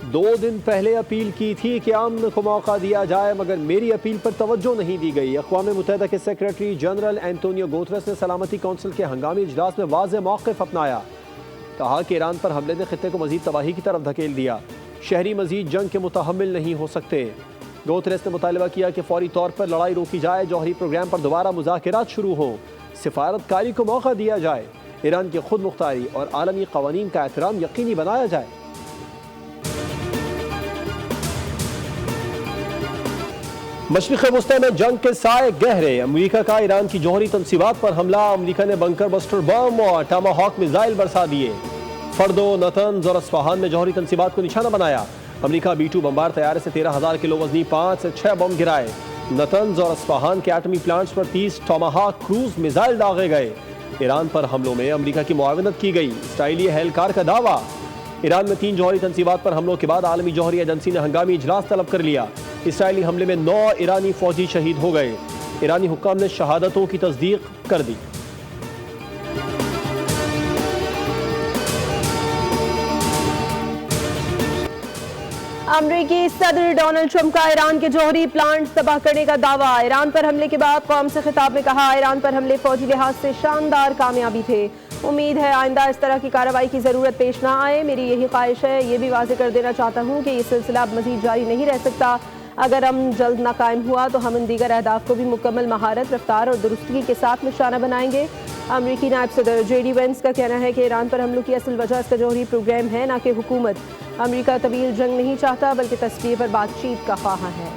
2 दिन पहले अपील की थी कि अमन को मौका दिया जाए, मगर मेरी अपील पर तवज्जो नहीं दी गई। अक़वाम मुत्तहिदा के सेक्रेटरी जनरल एंटोनियो गुतरेस ने सलामती कौंसिल के हंगामी इजलास में वाज़ेह मौक़िफ़ अपनाया। कहा कि ईरान पर हमले ने खित्ते को मज़ीद तबाही की तरफ धकेल दिया। शहरी मज़ीद जंग के मुतहम्मिल नहीं हो सकते। गुतरेस ने मुतालबा किया कि फौरी तौर पर लड़ाई रोकी जाए, जौहरी प्रोग्राम पर दोबारा मुज़ाकरात शुरू हों, सिफारतकारी को मौका दिया जाए, ईरान की खुद मुख्तारी और आलमी क़वानीन का एहतराम यकीनी बनाया जाए। मशरिक़ वस्ता में जंग के साए गहरे। अमरीका का ईरान की जौहरी तनसीबात पर हमला। अमरीका ने बंकर बस्टर बम और टमाहॉक मिसाइल बरसा दिए। फर्दो, नतंज और अस्फहान में जौहरी तनसीबात को निशाना बनाया। अमरीका B-2 बम्बार तैयारे से 13,000 किलो वजनी 5 से 6 बम गिराए। नतंज और अस्फहान के एटमी प्लांट्स पर 30 टमाहॉक क्रूज मिसाइल दागे गए। ईरान पर हमलों में अमरीका की मुआवनत की गई। इसराइली एहलकार का दावा। ईरान में 3 जौहरी तनसीबात पर हमलों के बाद आलमी जौहरी एजेंसी ने हंगामी इजलास तलब कर लिया। इसराइली हमले में 9 ईरानी फौजी शहीद हो गए। ईरानी हुक्काम ने शहादतों की तस्दीक कर दी। अमरीकी सदर डोनाल्ड ट्रंप का ईरान के जौहरी प्लांट तबाह करने का दावा। ईरान पर हमले के बाद कौम से खिताब में कहा, ईरान पर हमले फौजी लिहाज से शानदार कामयाबी थे। उम्मीद है आइंदा इस तरह की कार्रवाई की ज़रूरत पेश ना आए। मेरी यही ख्वाहिश है। ये भी वाज़ेह कर देना चाहता हूँ कि ये सिलसिला अब मज़ीद जारी नहीं रह सकता। अगर अमन जल्द नाकायम हुआ तो हम इन दीगर अहदाफ को भी मुकम्मल महारत, रफ्तार और दुरुस्तगी के साथ निशाना बनाएंगे। अमरीकी नायब सदर JD वेंस का कहना है कि ईरान पर हमलों की असल वजह इसका जौहरी प्रोग्राम है, ना कि हुकूमत। अमरीका तवील जंग नहीं चाहता बल्कि तस्वीर पर बातचीत का ख्वाह है।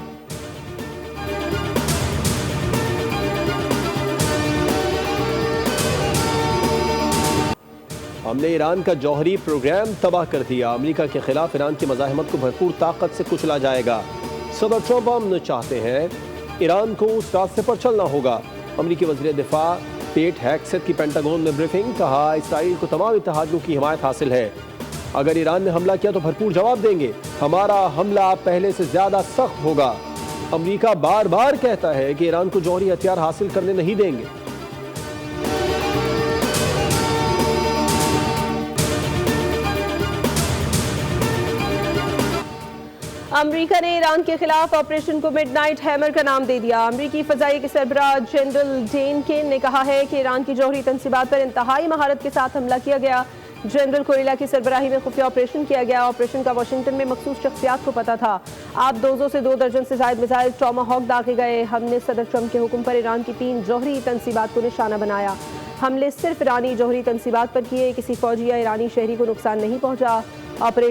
हमने ईरान का जौहरी प्रोग्राम तबाह कर दिया। अमरीका के खिलाफ ईरान की मज़ाहमत को भरपूर ताकत से कुचला जाएगा। सदर ट्रंप अमन चाहते हैं, ईरान को उस रास्ते पर चलना होगा। अमरीकी वज़ीर दिफा पेट हेग्सेथ की पेंटागन में ब्रीफिंग। कहा, इसराइल को तमाम इत्तेहादियों की हिमायत हासिल है। अगर ईरान ने हमला किया तो भरपूर जवाब देंगे। हमारा हमला पहले से ज़्यादा सख्त होगा। अमरीका बार बार कहता है कि ईरान को जौहरी हथियार हासिल करने नहीं देंगे। अमरीका ने ईरान के खिलाफ ऑपरेशन को मिडनाइट हैमर का नाम दे दिया। अमरीकी फ़ज़ाई के सरबराह जनरल डेन केन ने कहा है कि ईरान की जौहरी तनसीबात पर इंतहाई महारत के साथ हमला किया गया। जनरल कोयला की सरबराही में खुफिया ऑपरेशन किया गया। ऑपरेशन का वाशिंगटन में मखसूस शख्सियात को पता था। आप 200 से 2 दर्जन से ज़ायद मिसाइल टॉमाहॉक दागे गए। हमने सदर ट्रंप के हुक्म पर ईरान की 3 जौहरी तनसीबात को निशाना बनाया। हमले सिर्फ ईरानी जौहरी तनसीबात पर किए, किसी फौजी या ईरानी शहरी को नुकसान नहीं पहुंचा। ऑपरेशन